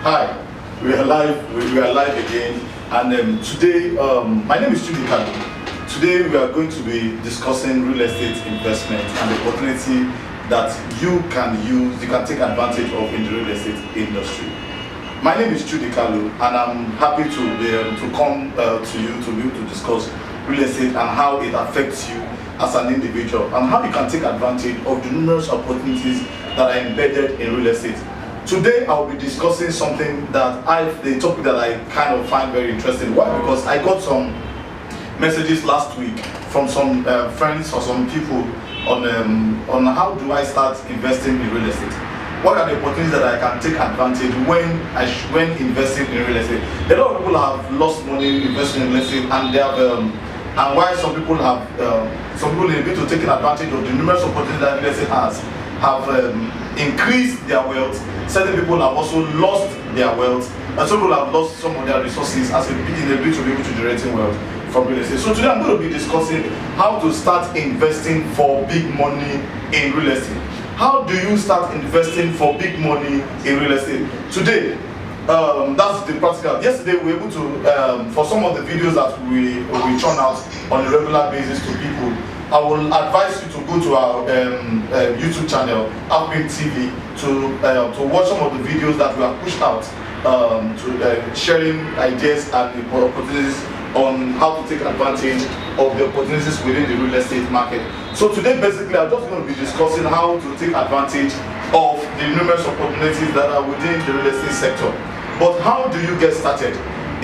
Hi, we are live again, and today, my name is Chudi Kanu. Today we are going to be discussing real estate investment and the opportunity that you can take advantage of in the real estate industry. My name is Chudi Kalu, and I'm happy to come to you to be able to discuss real estate and how it affects you as an individual and how you can take advantage of the numerous opportunities that are embedded in real estate. Today I'll be discussing something the topic that I kind of find very interesting. Why? Because I got some messages last week from some friends or some people on how do I start investing in real estate. What are the opportunities that I can take advantage when investing in real estate? A lot of people have lost money investing in real estate, and they have and why some people need to take advantage of the numerous opportunities that real estate have increased their wealth. Certain people have also lost their wealth, and some people have lost some of their resources in a bid to be able to generate wealth from real estate. So today I'm going to be discussing how to start investing for big money in real estate. How do you start investing for big money in real estate? Today, that's the practical. Yesterday we were able to, for some of the videos that we churn out on a regular basis to people, I will advise you to go to our YouTube channel, Upbeat TV, to watch some of the videos that we have pushed out, to sharing ideas and opportunities on how to take advantage of the opportunities within the real estate market. So today, basically, I'm just going to be discussing how to take advantage of the numerous opportunities that are within the real estate sector. But how do you get started?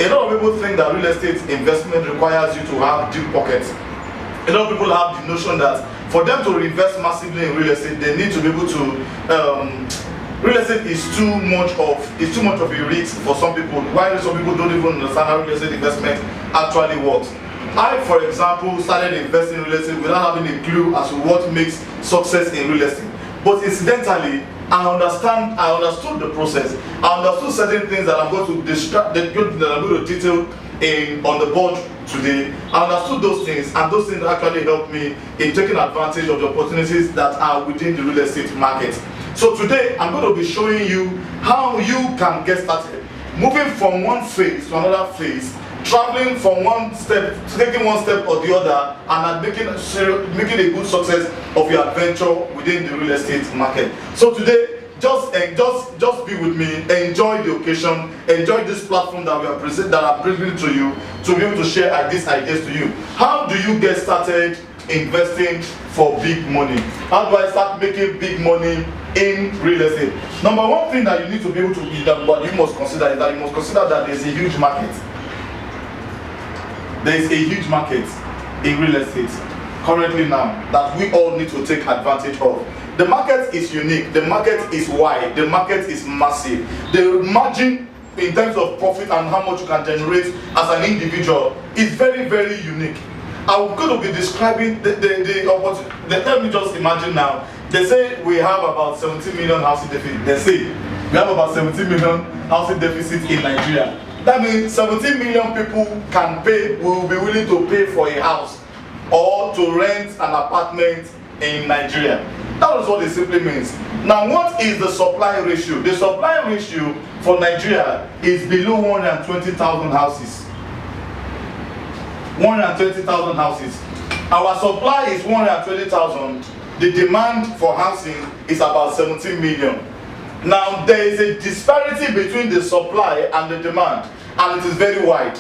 A lot of people think that real estate investment requires you to have deep pockets. A lot of people have the notion that for them to invest massively in real estate, they need to be able to. Real estate is too much of a risk for some people. Why some people don't even understand how real estate investment actually works. I, for example, started investing in real estate without having a clue as to what makes success in real estate. But incidentally, I understood the process. I understood certain things that I'm going to detail on the board today. I understood those things, and those things actually helped me in taking advantage of the opportunities that are within the real estate market. So today I'm going to be showing you how you can get started, moving from one phase to another phase, traveling from one step, taking one step or the other, and making a good success of your adventure within the real estate market. So today, just be with me, enjoy the occasion, enjoy this platform that I'm bringing to you to be able to share these ideas to you. How do you get started investing for big money? How do I start making big money in real estate? Number one thing that you need to be able to you must consider is that you must consider that there's a huge market. There is a huge market in real estate currently now that we all need to take advantage of. The market is unique, the market is wide, the market is massive. The margin in terms of profit and how much you can generate as an individual is very, very unique. I'm going to be describing the opportunity. Let me just imagine now. They say we have about 17 million housing deficit. They say we have about 17 million housing deficit in Nigeria. That means 17 million people will be willing to pay for a house or to rent an apartment in Nigeria. That is what it simply means. Now, what is the supply ratio? The supply ratio for Nigeria is below 120,000 houses. 120,000 houses. Our supply is 120,000. The demand for housing is about 17 million. Now, there is a disparity between the supply and the demand, and it is very wide.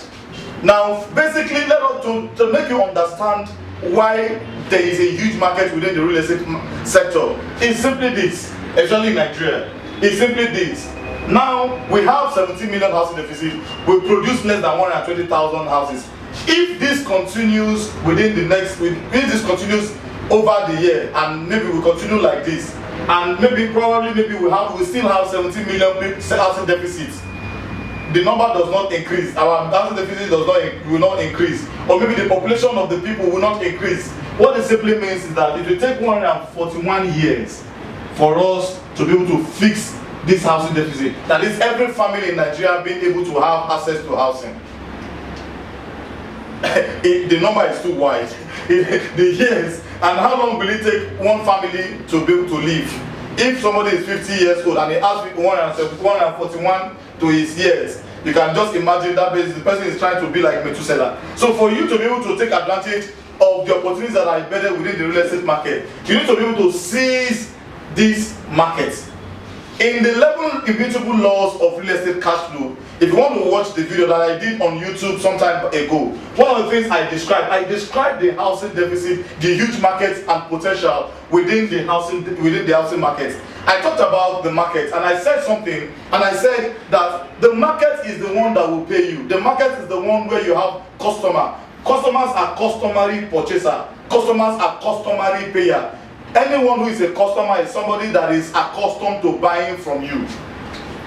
Now, basically, to make you understand why there is a huge market within the real estate sector, it's simply this, especially in Nigeria. It's simply this. Now, we have 17 million housing deficit. We produce less than 120,000 houses. If this continues if this continues over the year, and maybe we continue like this, and maybe we still have 17 million housing deficits, the number does not increase, our housing deficit will not increase, or maybe the population of the people will not increase. What it simply means is that it will take 141 years for us to be able to fix this housing deficit. That is, every family in Nigeria being able to have access to housing. The number is too wide. The years, and how long will it take one family to be able to live? If somebody is 50 years old and he has 141 to his years, you can just imagine that the person is trying to be like Methuselah. So for you to be able to take advantage of the opportunities that are embedded within the real estate market, you need to be able to seize these markets. In the 11 immutable laws of real estate cash flow, if you want to watch the video that I did on YouTube some time ago, one of the things I described the housing deficit, the huge markets and potential within the housing market. I talked about the market and I said something, and I said that the market is the one that will pay you. The market is the one where you have customer. Customers are customary purchaser. Customers are customary payer. Anyone who is a customer is somebody that is accustomed to buying from you.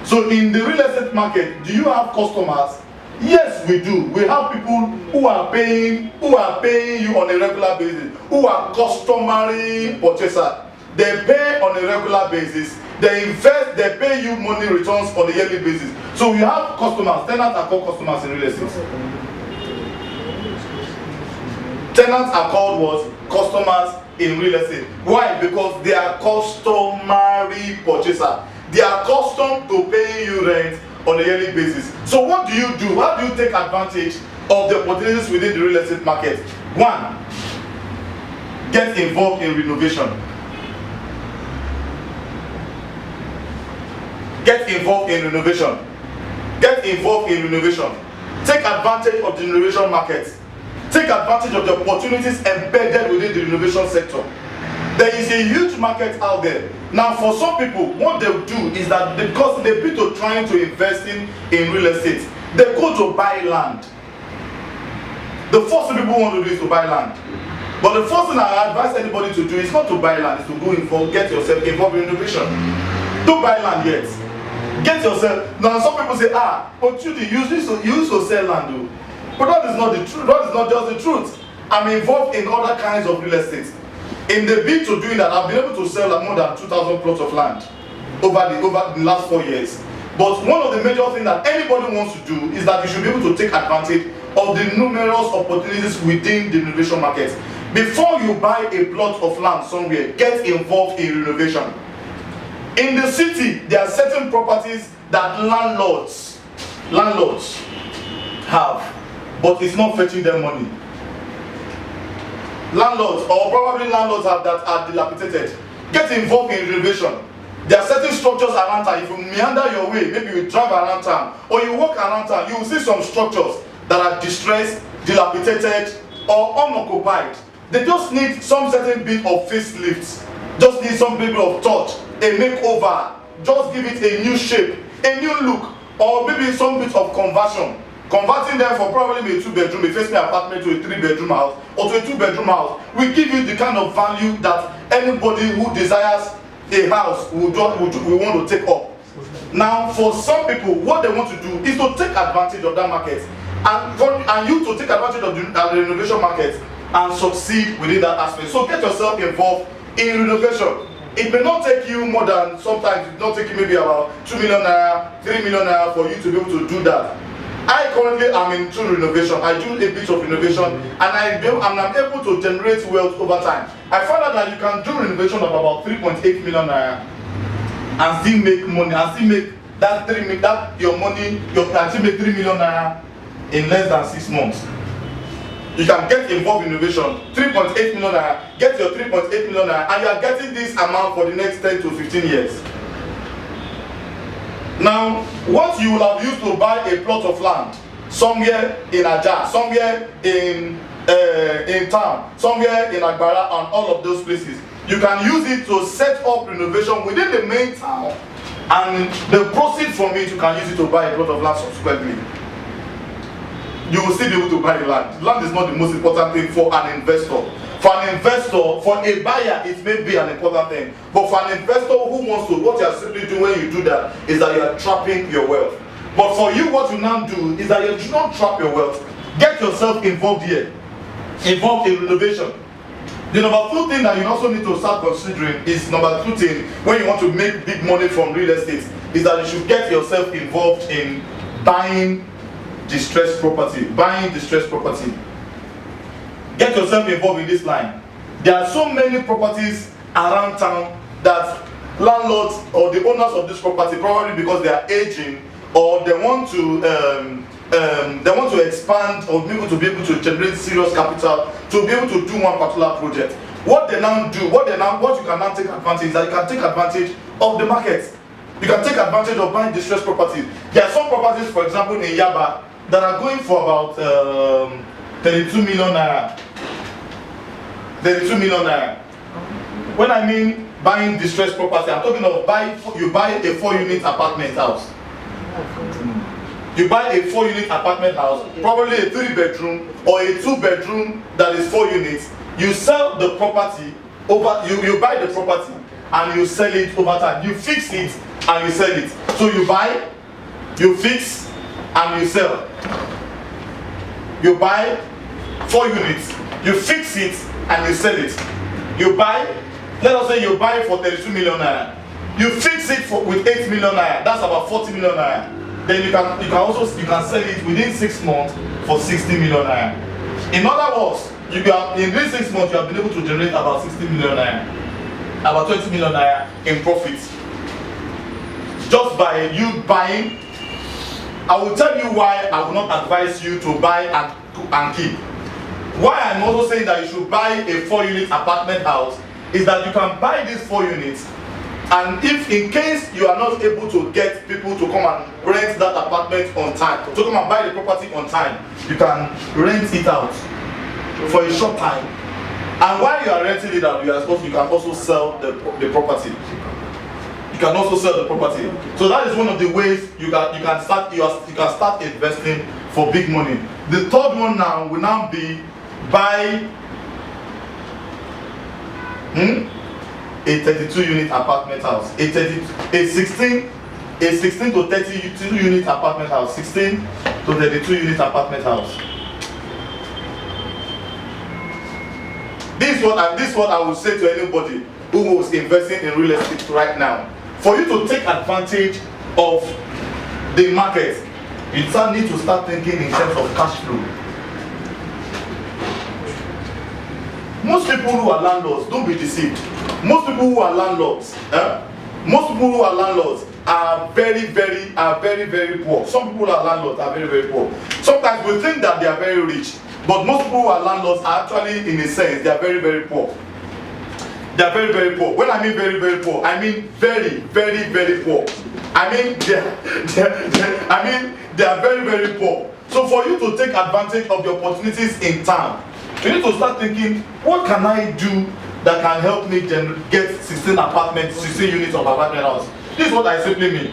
So in the real estate market, do you have customers? Yes, we do. We have people who are paying you on a regular basis, who are customary purchaser. They pay on a regular basis. They invest, they pay you money returns on a yearly basis. So we have customers. Tenants are called customers in real estate. Tenants are called what? Customers in real estate. Why? Because they are customary purchaser. They are accustomed to paying you rent on a yearly basis. So what do you do? How do you take advantage of the opportunities within the real estate market? One, get involved in renovation. Get involved in renovation. Get involved in renovation. Take advantage of the renovation market. Take advantage of the opportunities embedded within the renovation sector. There is a huge market out there. Now for some people, what they do is that because they've been trying to invest in real estate, they go to buy land. The first thing people want to do is to buy land. But the first thing I advise anybody to do is not to buy land, is to go involved, get yourself involved in renovation. Don't buy land yet. Get yourself. Now some people say, but you used to sell land though. But that is not the truth. That is not just the truth. I'm involved in other kinds of real estate. In the bid to doing that, I've been able to sell more than 2,000 plots of land over the last 4 years. But one of the major things that anybody wants to do is that you should be able to take advantage of the numerous opportunities within the renovation market. Before you buy a plot of land somewhere, get involved in renovation. In the city, there are certain properties that landlords have, but it's not fetching them money. Landlords, or probably landlords that are dilapidated, get involved in renovation. There are certain structures around town. If you meander your way, maybe you drive around town or you walk around town, you will see some structures that are distressed, dilapidated, or unoccupied. They just need some certain bit of facelift, just need some bit of touch, a makeover, just give it a new shape, a new look, or maybe some bit of conversion. Converting them from probably a 2-bedroom, a face-me apartment to a 3-bedroom house, or to a 2-bedroom house, will give you the kind of value that anybody who desires a house will want to take up. Now, for some people, what they want to do is to take advantage of that market, and you to take advantage of the renovation market and succeed within that aspect. So get yourself involved in renovation. It may not take you more than, sometimes it may not take you maybe about 2 million naira, 3 million naira for you to be able to do that. I currently am into renovation. I do a bit of renovation, and I'm able to generate wealth over time. I found out that you can do renovation of about 3.8 million naira and still make money, and still make that your money, you can still make 3 million naira in less than 6 months. You can get involved in renovation, 3.8 million naira, get your 3.8 million naira, and you are getting this amount for the next 10 to 15 years. Now, what you will have used to buy a plot of land somewhere in Ajah, somewhere in town, somewhere in Agbara, and all of those places, you can use it to set up renovation within the main town, and the proceeds from it, you can use it to buy a plot of land subsequently. You will still be able to buy the land. Land is not the most important thing for an investor. For an investor, for a buyer, it may be an important thing. But for an investor who wants to, what you are simply doing when you do that is that you are trapping your wealth. But for you, what you now do is that you do not trap your wealth. Get yourself involved here. Involved in renovation. The number 2 thing that you also need to start considering is number 2 thing when you want to make big money from real estate is that you should get yourself involved in buying distressed property. Get yourself involved in this line. There are so many properties around town that landlords or the owners of this property, probably because they are aging or they want to expand or maybe to be able to generate serious capital to be able to do one particular project. What you can now take advantage is that you can take advantage of the market. You can take advantage of buying distressed properties. There are some properties, for example, in Yaba that are going for about 32 million naira. 32 million naira. When I mean buying distressed property, I'm talking of you buy a 4-unit apartment house. You buy a 4-unit apartment house, probably a 3-bedroom or a 2-bedroom that is 4 units. You sell the property you buy the property and you sell it over time. You fix it and you sell it. So you buy, you fix, and you sell. You buy 4 units, you fix it and you sell it. You buy, let us say you buy for 32 million naira. You fix it with 8 million naira. That's about 40 million naira. Then you can sell it within 6 months for 60 million naira. In other words, in these 6 months you have been able to generate about 60 million naira, about 20 million naira in profit. Just by you buying. I will tell you why I will not advise you to buy and keep. Why I'm also saying that you should buy a 4-unit apartment house is that you can buy these 4 units, and if in case you are not able to get people to come and rent that apartment on time, to come and buy the property on time, you can rent it out for a short time. And while you are renting it out, you can also sell the property. You can also sell the property. So that is one of the ways you can start investing for big money. The third one now will now be buy a 32-unit apartment house, a 16 to 32 unit apartment house, 16 to 32 unit apartment house. This is what I would say to anybody who was investing in real estate right now. For you to take advantage of the market, you need to start thinking in terms of cash flow. Most people who are landlords, don't be deceived. Most people who are landlords, are very, very poor. Some people who are landlords are very, very poor. Sometimes we think that they are very rich, but most people who are landlords are actually, in a sense, they are very, very poor. They are very, very poor. When I mean very, very poor, I mean very, very, very poor. I mean they are very, very poor. So for you to take advantage of the opportunities in town, you need to start thinking, what can I do that can help me get 16 units of apartment house? This is what I simply mean.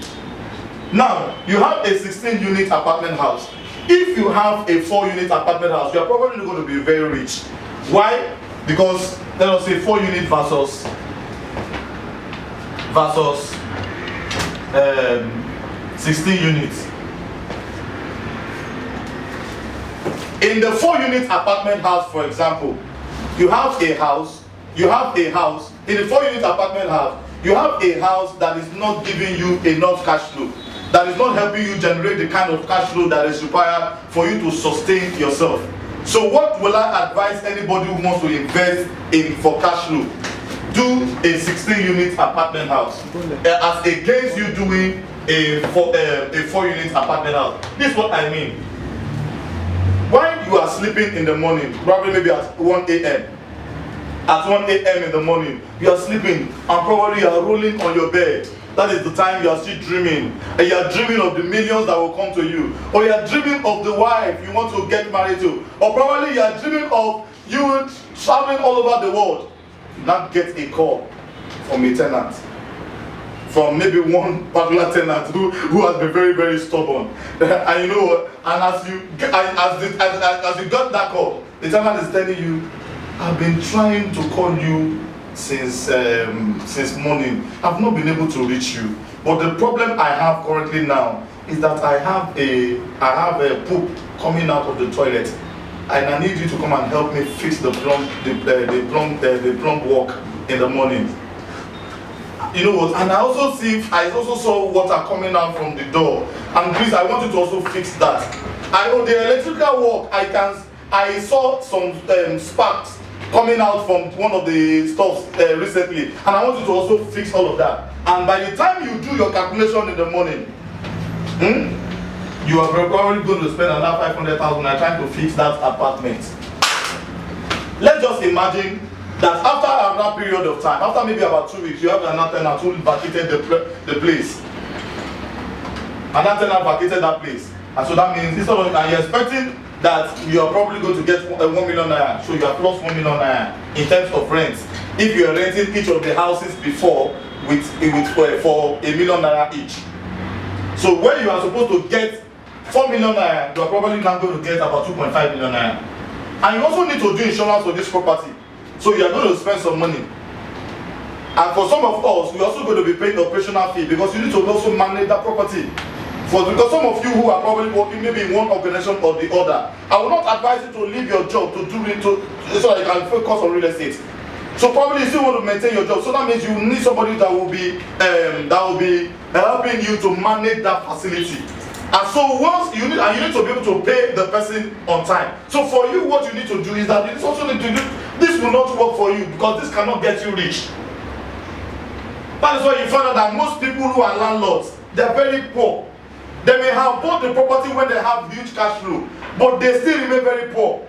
Now, you have a 16-unit apartment house. If you have a 4-unit apartment house, you are probably going to be very rich. Why? Because let us say 4-unit versus 16 units. In the 4-unit apartment house, for example, you have a house, in the 4-unit apartment house, you have a house that is not giving you enough cash flow, that is not helping you generate the kind of cash flow that is required for you to sustain yourself. So what will I advise anybody who wants to invest in for cash flow? Do a 16-unit apartment house as against you doing a 4-unit apartment house. This is what I mean. While you are sleeping in the morning, probably maybe at 1 a.m. At 1 a.m. in the morning, you are sleeping and probably you are rolling on your bed. That is the time you are still dreaming. And you are dreaming of the millions that will come to you. Or you are dreaming of the wife you want to get married to. Or probably you are dreaming of you traveling all over the world. You now get a call from a tenant. From maybe one particular tenant who has been very, very stubborn. And you know, and as you got that call, the tenant is telling you, I've been trying to call you since morning. I've not been able to reach you. But the problem I have currently now is that I have a poop coming out of the toilet, and I need you to come and help me fix the plumb work in the morning. You know what? And I also saw water coming out from the door. And please, I want you to also fix that. I know the electrical work. I saw some sparks coming out from one of the stuffs recently, and I want you to also fix all of that. And by the time you do your calculation in the morning, you are probably going to spend another 500,000 trying to fix that apartment. Let's just imagine that after that period of time, after maybe about 2 weeks, you have another tenant who vacated the place. Another tenant vacated that place. And so that means, instead of, and you're expecting that you are probably going to get 1 million naira, so you have lost 1 million naira in terms of rent. If you are renting each of the houses before for 1 million naira each. So when you are supposed to get 4 million naira, you are probably now going to get about 2.5 million naira. And you also need to do insurance for this property. So you are going to spend some money. And for some of us, we're also going to be paying the operational fee because you need to also manage that property. Because some of you who are probably working maybe in one organization or the other, I will not advise you to leave your job to do it so that you can focus on real estate. So probably you still want to maintain your job. So that means you need somebody that will be helping you to manage that facility. And so once you need to be able to pay the person on time. So for you, what you need to do is that you also need to do. This will not work for you because this cannot get you rich. That is why you find out that most people who are landlords, they are very poor. They may have bought the property when they have huge cash flow, but they still remain very poor.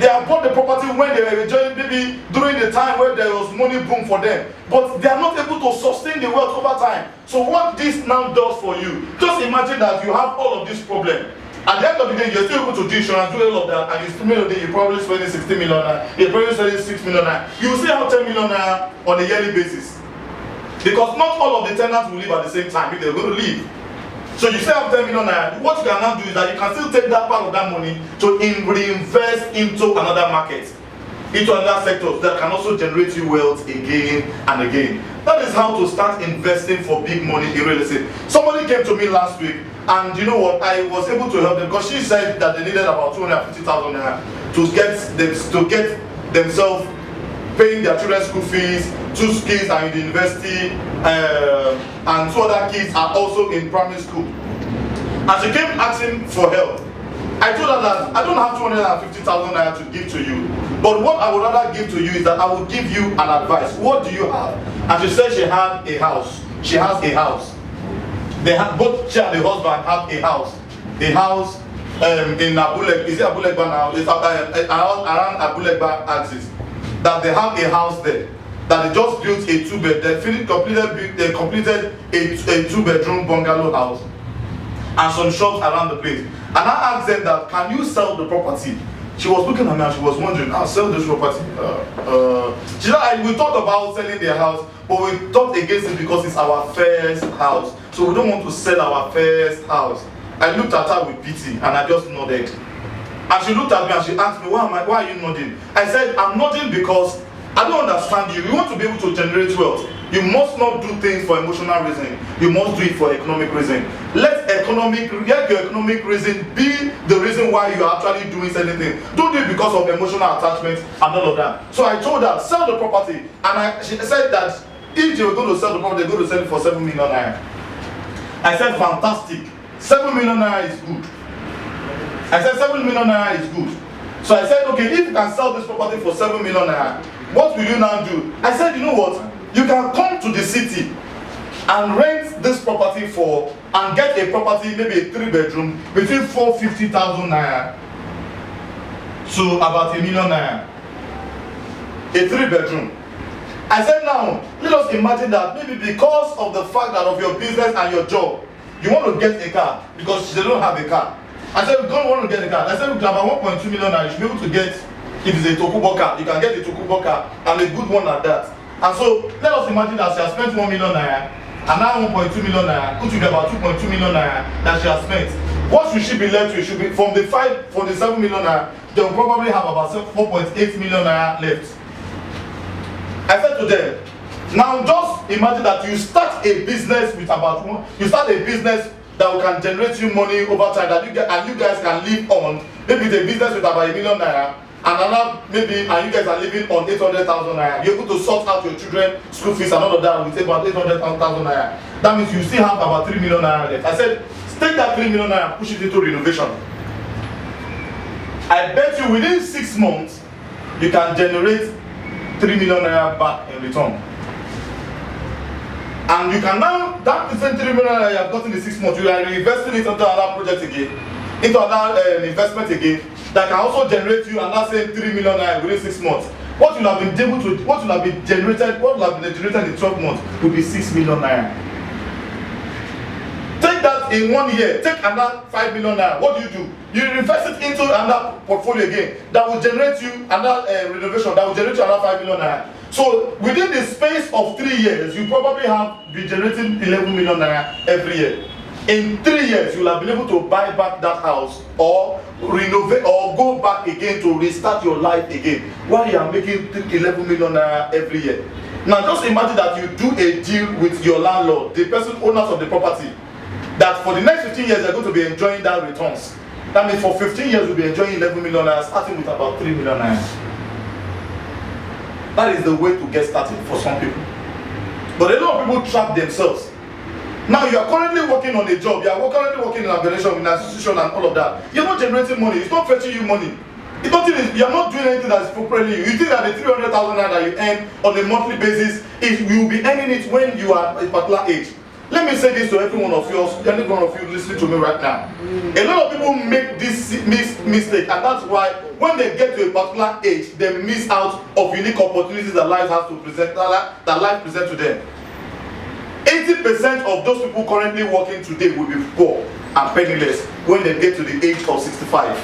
They have bought the property when they were enjoying, maybe during the time where there was money boom for them, but they are not able to sustain the wealth over time. So what this now does for you, just imagine that you have all of this problem. At the end of the day, you're still able to do insurance, do all of that, and you still you're probably spending 60 million, you're probably spending 6 million. You still have 10 million on a yearly basis. Because not all of the tenants will live at the same time if they're going to leave. So you still have 10 million naira. What you can now do is that you can still take that part of that money to reinvest into another market, into another sector that can also generate you wealth again and again. That is how to start investing for big money in real estate. Somebody came to me last week, and you know what? I was able to help them because she said that they needed about 250,000 naira to get themselves paying their children's school fees. 2 kids are in the university, and 2 other kids are also in primary school. And she came asking for help. I told her that I don't have 250,000 naira to give to you, but what I would rather give to you is that I will give you an advice. What do you have? And she said she had a house. She has a house. Both she and the husband have a house. A house in Abulegba. Is it Abulegba now? It's around Abulegba axis. That they have a house there. That they just built a 2-bed. They completed a 2-bedroom bungalow house and some shops around the place. And I asked them that, can you sell the property? She was looking at me and she was wondering, I'll sell this property. She said, we thought about selling their house, but we thought against it because it's our first house. So we don't want to sell our first house. I looked at her with pity and I just nodded. And she looked at me and she asked me, why are you nodding? I said, I'm nodding because I don't understand you. You want to be able to generate wealth. You must not do things for emotional reason. You must do it for economic reason. Let your economic reason be the reason why you are actually doing certain things. Don't do it because of emotional attachment and all of that. So I told her, sell the property. And she said that if they were going to sell the property, they're going to sell it for 7 million naira. I said, fantastic. 7 million naira is good. I said, 7 million naira is good. So I said, okay, if you can sell this property for 7 million naira, what will you now do? I said, you know what? You can come to the city and rent this property and get a property, maybe a 3-bedroom, between 450,000 naira to about 1 million naira. A 3-bedroom. I said, now, let us imagine that maybe because of the fact that of your business and your job, you want to get a car because they don't have a car. I said, we don't want to get a car. I said, look, about 1.2 million naira, you should be able to get, if it's a Tokubo car, you can get a Tokubo car and a good one at that. And so let us imagine that she has spent 1 million naira and now 1.2 million naira, which will be about 2.2 million naira that she has spent. What should she be left with? Should be from the 7 million naira, they will probably have about 4.8 million naira left. I said to them, now just imagine that you start a business with a business that can generate you money over time that you guys can live on. Maybe the business with about 1 million naira. And you guys are living on 800,000 naira. You're able to sort out your children's school fees and all of that with about 800,000 naira. That means you still have about 3 million naira left. I said, take that 3 million naira and push it into renovation. I bet you within 6 months, you can generate 3 million naira back in return. And you can now, that same 3 million naira you have gotten in 6 months, you are reinvesting it into another project again, into another investment again, that can also generate you another same 3 million naira within 6 months. What will have been able to, what will have been generated in 12 months will be 6 million naira. Take that in 1 year, take another 5 million naira. What do? You invest it into another portfolio again that will generate you another renovation that will generate you another 5 million naira. So within the space of 3 years, you probably have been generating 11 million naira every year. In 3 years, you will have been able to buy back that house or renovate or go back again to restart your life again while you are making 11 million naira every year. Now just imagine that you do a deal with your landlord, the person owners of the property, that for the next 15 years they're going to be enjoying that returns. That means for 15 years you'll be enjoying 11 million naira, starting with about 3 million naira. That is the way to get started for some people. But a lot of people trap themselves. Now you are currently working on a job, you are currently working in an organization, in an institution and all of that. You're not generating money, it's not fetching you money. You are not doing anything that's appropriately you. You think that the 300,000 naira that you earn on a monthly basis, you will be earning it when you are a particular age. Let me say this to every one of you listening to me right now. A lot of people make this mistake, and that's why when they get to a particular age, they miss out of unique opportunities that life has to present, that life presents to them. 80% of those people currently working today will be poor and penniless when they get to the age of 65.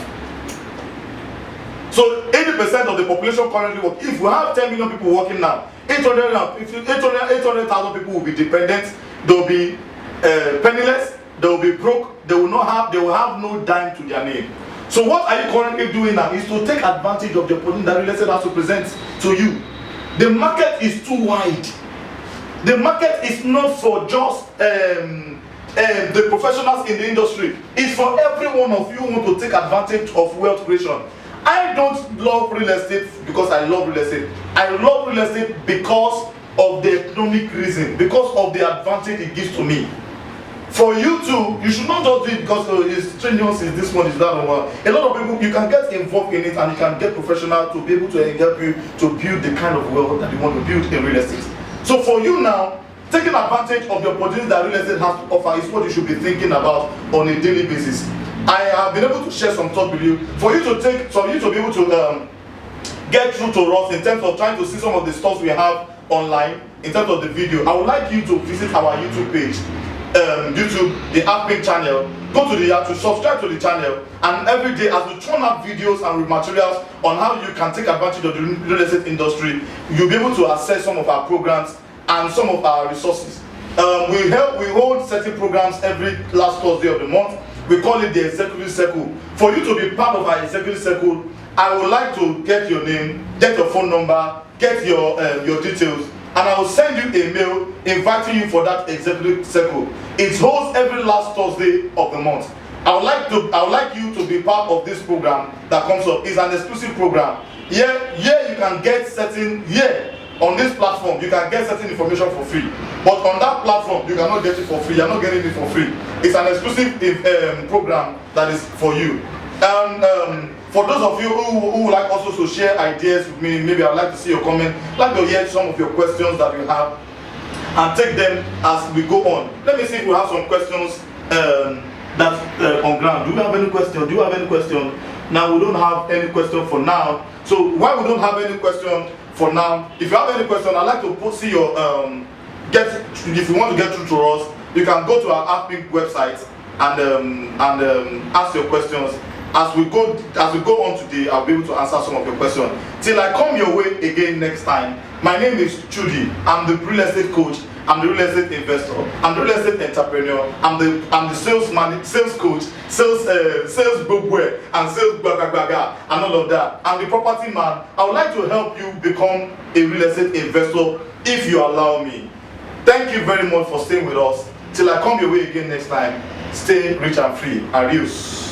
So 80% of the population currently work. If we have 10 million people working now, 800,000 people will be dependent. They will be penniless. They will be broke. They will have no dime to their name. So what are you currently doing now is to take advantage of the opportunity that real estate has to present to you. The market is too wide. The market is not for just the professionals in the industry. It's for every one of you who want to take advantage of wealth creation. I don't love real estate because I love real estate. I love real estate because of the economic reason, because of the advantage it gives to me. For you too, you should not just do it because it's strenuous, is this one, is that one. A lot of people, you can get involved in it and you can get professional to be able to help you to build the kind of wealth that you want to build in real estate. So for you now, taking advantage of the opportunities that real estate has to offer is what you should be thinking about on a daily basis. I have been able to share some thoughts with you for you to be able to get through to us in terms of trying to see some of the stuff we have online in terms of the video. I would like you to visit our YouTube page, YouTube, the Apping channel. Go to to subscribe to the channel, and every day as we turn up videos and materials on how you can take advantage of the real estate industry, you'll be able to access some of our programs and some of our resources. We hold certain programs every last Thursday of the month. We call it the Executive Circle. For you to be part of our Executive Circle, I would like to get your name, get your phone number, get your details, and I will send you a mail inviting you for that Executive Circle. It holds every last Thursday of the month. I would like you to be part of this program that comes up. It's an exclusive program. Here you can get certain on this platform you can get certain information for free, but on that platform you cannot get it for free. You're not getting it for free. It's an exclusive program that is for you. And for those of you who would like also to share ideas with me, maybe I'd like to see your comment, like to hear some of your questions that you have, and take them as we go on. Let me see if we have some questions that's on ground. Do you have any question? Now we don't have any question for now. So why we don't have any question for now? If you have any question, I'd like to see your if you want to get through to us, you can go to our Apping website and ask your questions. As we go on today, I'll be able to answer some of your questions. Till I come your way again next time. My name is Chudi. I'm the real estate coach. I'm the real estate investor. I'm the real estate entrepreneur. I'm the salesman, sales coach, sales bookwear, and sales bagaga, and all of that. I'm the property man. I would like to help you become a real estate investor if you allow me. Thank you very much for staying with us. Till I come your way again next time. Stay rich and free. Adios.